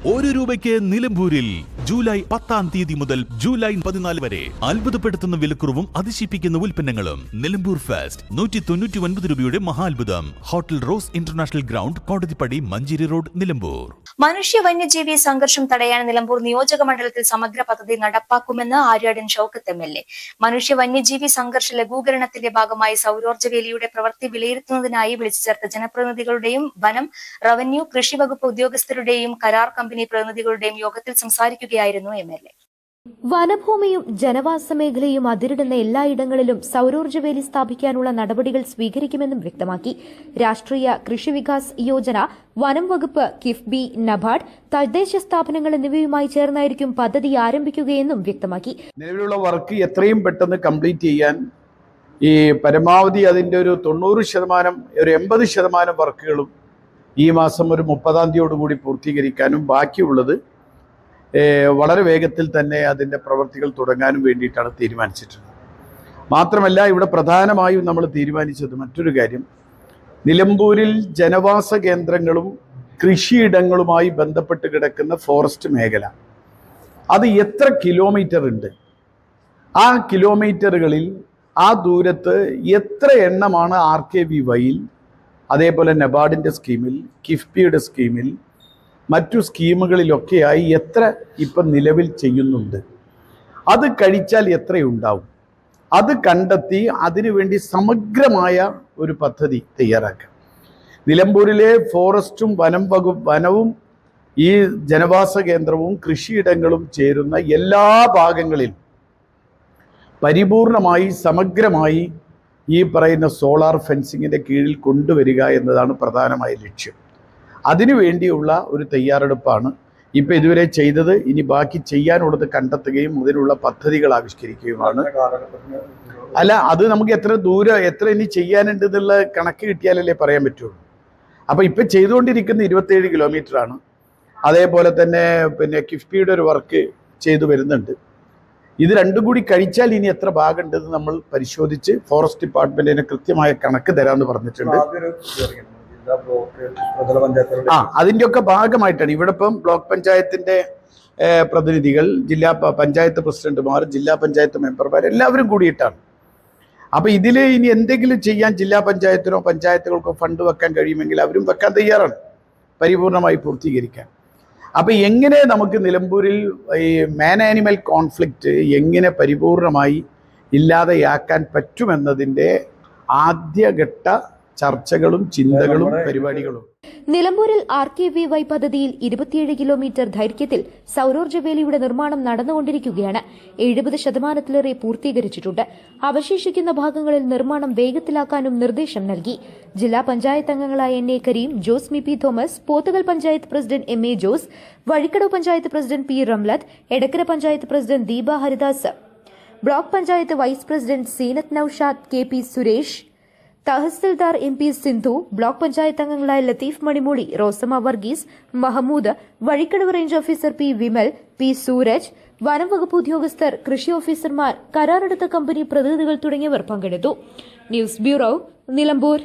₹1 നിലമ്പൂരിൽ ജൂലൈ 10 മുതൽ ജൂലൈ 14 വരെ അത്ഭുതപ്പെടുത്തുന്ന വിലക്കുറവും അതിശയിപ്പിക്കുന്ന ഉൽപ്പന്നങ്ങളും. നിലമ്പൂർ ഫെസ്റ്റ് 199 രൂപയുടെ മഹാത്ഭുതം. Hotel rose international ground, Kodathippadi, Manjeri road, Nilambur. മനുഷ്യ വന്യജീവി സംഘർഷം തടയാൻ നിലമ്പൂർ നിയോജക മണ്ഡലത്തിൽ സമഗ്ര പദ്ധതി നടപ്പാക്കുമെന്ന് ആര്യാടൻ ഷൌക്കത്ത് MLA. മനുഷ്യ വന്യജീവി സംഘർഷ ലഘൂകരണത്തിന്റെ ഭാഗമായി സൗരോർജ്ജവേലിയുടെ പ്രവൃത്തി വിലയിരുത്തുന്നതിനായി വിളിച്ചു ചേർത്ത ജനപ്രതിനിധികളുടെയും വനം, റവന്യൂ, കൃഷി വകുപ്പ് ഉദ്യോഗസ്ഥരുടെയും കരാർ കമ്പനി പ്രതിനിധികളുടെയും യോഗത്തിൽ സംസാരിക്കുകയായിരുന്നു MLA. വനഭൂമിയും ജനവാസ മേഖലയും അതിരിടുന്ന എല്ലായിടങ്ങളിലും സൌരോർജ്ജവേലി സ്ഥാപിക്കാനുള്ള നടപടികൾ സ്വീകരിക്കുമെന്നും വ്യക്തമാക്കി. രാഷ്ട്രീയ കൃഷി വികാസ് യോജന, വനം വകുപ്പ്, കിഫ്ബി, നബാർഡ്, തദ്ദേശ സ്ഥാപനങ്ങൾ എന്നിവയുമായി ചേർന്നായിരിക്കും പദ്ധതി ആരംഭിക്കുകയെന്നും വ്യക്തമാക്കി. നിലവിലുള്ള വർക്ക് എത്രയും പെട്ടെന്ന് കംപ്ലീറ്റ് ചെയ്യാൻ ഈ പരമാവധി അതിൻ്റെ ഒരു 90%, ഒരു 80% വർക്കുകളും ഈ മാസം ഒരു 30-ാം തീയതിയോടുകൂടി പൂർത്തീകരിക്കാനും ബാക്കിയുള്ളത് വളരെ വേഗത്തിൽ തന്നെ അതിൻ്റെ പ്രവൃത്തികൾ തുടങ്ങാനും വേണ്ടിയിട്ടാണ് തീരുമാനിച്ചിട്ടുള്ളത്. മാത്രമല്ല, ഇവിടെ പ്രധാനമായും നമ്മൾ തീരുമാനിച്ചത് മറ്റൊരു കാര്യം, നിലമ്പൂരിൽ ജനവാസ കേന്ദ്രങ്ങളും കൃഷിയിടങ്ങളുമായി ബന്ധപ്പെട്ട് കിടക്കുന്ന ഫോറസ്റ്റ് മേഖല അത് എത്ര കിലോമീറ്റർ ഉണ്ട്, ആ കിലോമീറ്ററുകളിൽ ആ ദൂരത്ത് എത്ര എണ്ണമാണ് RKVYയിൽ, അതേപോലെ നബാർഡിൻ്റെ സ്കീമിൽ, കിഫ്ബിയുടെ സ്കീമിൽ, മറ്റു സ്കീമുകളിലൊക്കെയായി എത്ര ഇപ്പം നിലവിൽ ചെയ്യുന്നുണ്ട്, അത് കഴിച്ചാൽ എത്രയുണ്ടാവും, അത് കണ്ടെത്തി അതിനുവേണ്ടി സമഗ്രമായ ഒരു പദ്ധതി തയ്യാറാക്കാം. നിലമ്പൂരിലെ ഫോറസ്റ്റും വനവും ഈ ജനവാസ കേന്ദ്രവും കൃഷിയിടങ്ങളും ചേരുന്ന എല്ലാ ഭാഗങ്ങളിലും പരിപൂർണമായി സമഗ്രമായി ഈ പറയുന്ന സോളാർ ഫെൻസിങ്ങിൻ്റെ കീഴിൽ കൊണ്ടുവരിക എന്നതാണ് പ്രധാനമായ ലക്ഷ്യം. അതിനുവേണ്ടിയുള്ള ഒരു തയ്യാറെടുപ്പാണ് ഇപ്പം ഇതുവരെ ചെയ്തത്. ഇനി ബാക്കി ചെയ്യാനുള്ളത് കണ്ടെത്തുകയും അതിനുള്ള പദ്ധതികൾ ആവിഷ്കരിക്കുകയുമാണ്. അല്ല, അത് നമുക്ക് എത്ര ഇനി ചെയ്യാനുണ്ട് എന്നുള്ള കണക്ക് കിട്ടിയാലല്ലേ പറയാൻ പറ്റുള്ളൂ. അപ്പോൾ ഇപ്പം ചെയ്തുകൊണ്ടിരിക്കുന്ന 27 കിലോമീറ്ററാണ്. അതേപോലെ തന്നെ കിഫ്ബിയുടെ ഒരു വർക്ക് ചെയ്തു വരുന്നുണ്ട്. ഇത് രണ്ടും കൂടി കഴിച്ചാൽ ഇനി എത്ര ഭാഗമുണ്ടെന്ന് നമ്മൾ പരിശോധിച്ച് ഫോറസ്റ്റ് ഡിപ്പാർട്ട്മെന്റിന് കൃത്യമായ കണക്ക് തരാമെന്ന് പറഞ്ഞിട്ടുണ്ട്. അതിൻ്റെയൊക്കെ ഭാഗമായിട്ടാണ് ഇവിടെ ഇപ്പം ബ്ലോക്ക് പഞ്ചായത്തിന്റെ പ്രതിനിധികൾ, ജില്ലാ പഞ്ചായത്ത് പ്രസിഡന്റുമാർ, ജില്ലാ പഞ്ചായത്ത് മെമ്പർമാർ എല്ലാവരും കൂടിയിട്ടാണ്. അപ്പം ഇതിൽ ഇനി എന്തെങ്കിലും ചെയ്യാൻ ജില്ലാ പഞ്ചായത്തിനോ പഞ്ചായത്തുകൾക്കോ ഫണ്ട് വെക്കാൻ കഴിയുമെങ്കിൽ അവരും വെക്കാൻ തയ്യാറാണ്, പരിപൂർണമായി പൂർത്തീകരിക്കാൻ. അപ്പം എങ്ങനെ നമുക്ക് നിലമ്പൂരിൽ ഈ മാൻ ആനിമൽ കോൺഫ്ലിക്റ്റ് എങ്ങനെ പരിപൂർണമായി ഇല്ലാതെയാക്കാൻ പറ്റുമെന്നതിൻ്റെ ആദ്യഘട്ട ചർച്ചകളും ചിന്തകളും പരിപാടികളും. നിലമ്പൂരിൽ RKVY പദ്ധതിയിൽ 27 കിലോമീറ്റർ ദൈർഘ്യത്തിൽ സൌരോർജ്ജവേലിയുടെ നിർമ്മാണം നടന്നുകൊണ്ടിരിക്കുകയാണ്. 70% പൂർത്തീകരിച്ചിട്ടുണ്ട്. അവശേഷിക്കുന്ന ഭാഗങ്ങളിൽ നിർമ്മാണം വേഗത്തിലാക്കാനും നിർദ്ദേശം നൽകി. ജില്ലാ പഞ്ചായത്ത് അംഗങ്ങളായ NA Karim, Jose MP Thomas, Pothukal panchayat president MA Jose, Vazhikkadavu panchayat president P Ramlath, Edakkara panchayat president Deepa Haridas, block panchayat vice president Seenath Naushad, KP Suresh, tahsildar MP Sindhu, block panchayat അംഗങ്ങളായ Latheef Manimooli, Rosamma Varghese, Mahmood, Vazhikkadavu range officer P Vimal, P Sooraj, വനം വകുപ്പ് ഉദ്യോഗസ്ഥർ, കൃഷി ഓഫീസർമാർ, കരാറെടുത്ത കമ്പനി പ്രതിനിധികൾ തുടങ്ങിയവർ പങ്കെടുത്തു. News bureau, Nilambur.